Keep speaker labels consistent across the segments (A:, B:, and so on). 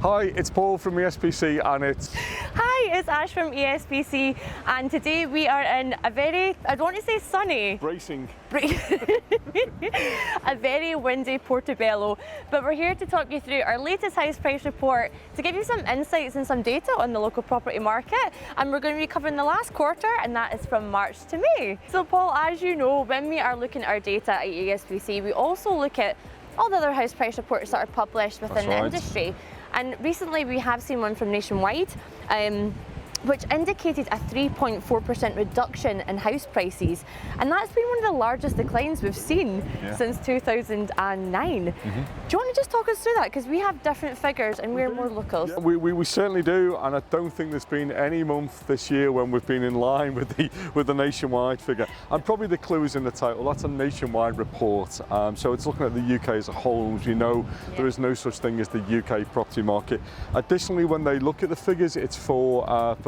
A: Hi, it's Paul from ESPC and it's...
B: Hi, it's Ash from ESPC, and today we are in a very, I don't want to say sunny,
A: Bracing.
B: a very windy Portobello, but we're here to talk you through our latest house price report to give you some insights and some data on the local property market, and we're going to be covering the last quarter, and that is from March to May. So Paul, as you know, when we are looking at our data at ESPC, we also look at all the other house price reports that are published within the industry. And recently we have seen one from Nationwide, which indicated a 3.4% reduction in house prices. And that's been one of the largest declines we've seen since 2009. Do you want to just talk us through that? Because we have different figures and we're more locals.
A: Yeah, we certainly do, and I don't think there's been any month this year when we've been in line with the Nationwide figure. And probably the clue is in the title. That's a Nationwide report. So it's looking at the UK as a whole. As you know, there is no such thing as the UK property market. Additionally, when they look at the figures, it's for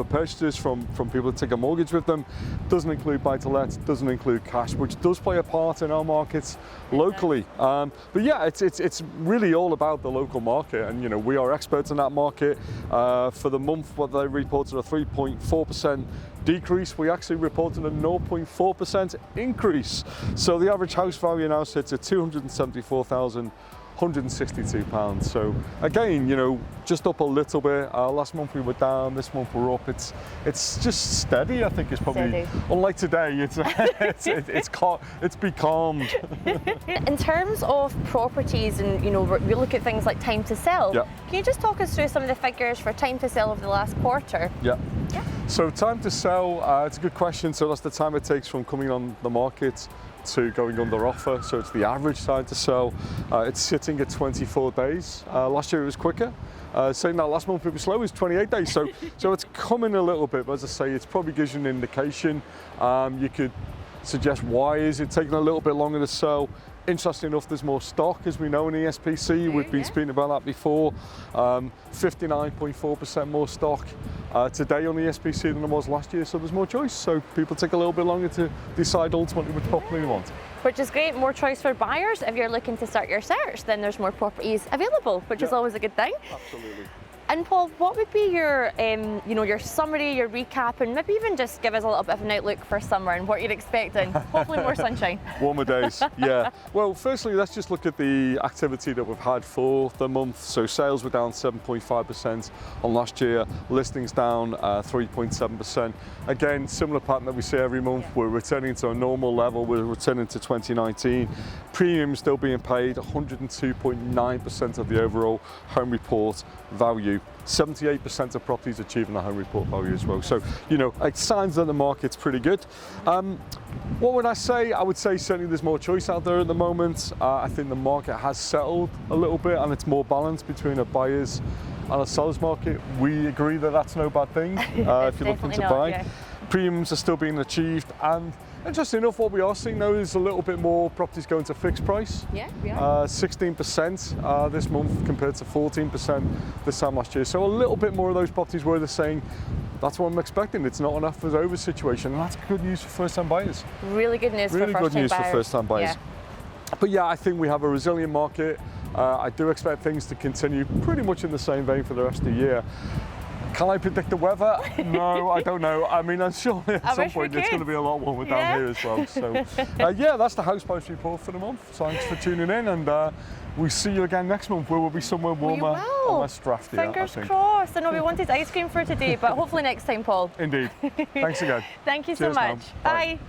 A: purchases from people that take a mortgage with them. Doesn't include buy-to-let, doesn't include cash, which does play a part in our markets locally. But yeah, it's really all about the local market, and you know, we are experts in that market. For the month, what they reported a 3.4% decrease. We actually reported a 0.4% increase. So the average house value now sits at £274,162. So again, you know, just up a little bit. Last month we were down, this month we're up. It's just steady, I think. It's probably steady. Unlike today, it's becalmed.
B: In terms of properties, and you know, we look at things like time to sell. Can you just talk us through some of the figures for time to sell over the last quarter?
A: So time to sell, it's a good question. So that's the time it takes from coming on the market to going under offer. So it's the average time to sell. It's sitting at 24 days. Last year it was quicker. Saying that last month it was slow, it was 28 days. So it's coming a little bit, but as I say, it probably gives you an indication. You could suggest why is it taking a little bit longer to sell. Interesting enough, there's more stock, as we know in ESPC. We've been speaking about that before. 59.4% more stock today on ESPC than there was last year, so there's more choice. So people take a little bit longer to decide ultimately which property they want.
B: Which is great, more choice for buyers. If you're looking to start your search, then there's more properties available, which is always a good thing.
A: Absolutely.
B: And Paul, what would be your, you know, your summary, your recap, and maybe even just give us a little bit of an outlook for summer and what you're expecting? Hopefully more sunshine.
A: Warmer days, yeah. Well, firstly, let's just look at the activity that we've had for the month. So sales were down 7.5% on last year, listings down 3.7%. Again, similar pattern that we see every month. We're returning to a normal level. We're returning to 2019. Premium still being paid, 102.9% of the overall home report value. 78% of properties achieving a home report value as well. So, you know, it signs that the market's pretty good. What would I say? I would say certainly there's more choice out there at the moment. I think the market has settled a little bit and it's more balanced between a buyer's and a seller's market. We agree that that's no bad thing if you're looking to buy. Premiums are still being achieved, and interesting enough, what we are seeing now is a little bit more properties going to fixed price. 16% this month compared to 14% this time last year. So a little bit more of those properties where they're saying, that's what I'm expecting. It's not enough for the over situation, and that's good news for first-time buyers.
B: Really good news
A: really
B: for first-time buyers.
A: Really good news for first-time buyers. But yeah, I think we have a resilient market. I do expect things to continue pretty much in the same vein for the rest of the year. Can I predict the weather? No, I don't know. I mean, I'm sure at some point it's going to be a lot warmer down here as well. So yeah, that's the house price report for the month. Thanks for tuning in, and we'll see you again next month, where we'll be somewhere warmer and less drafty.
B: Fingers crossed. I know we wanted ice cream for today, but hopefully next time, Paul.
A: Indeed. Thanks again.
B: Thank you so much. Bye.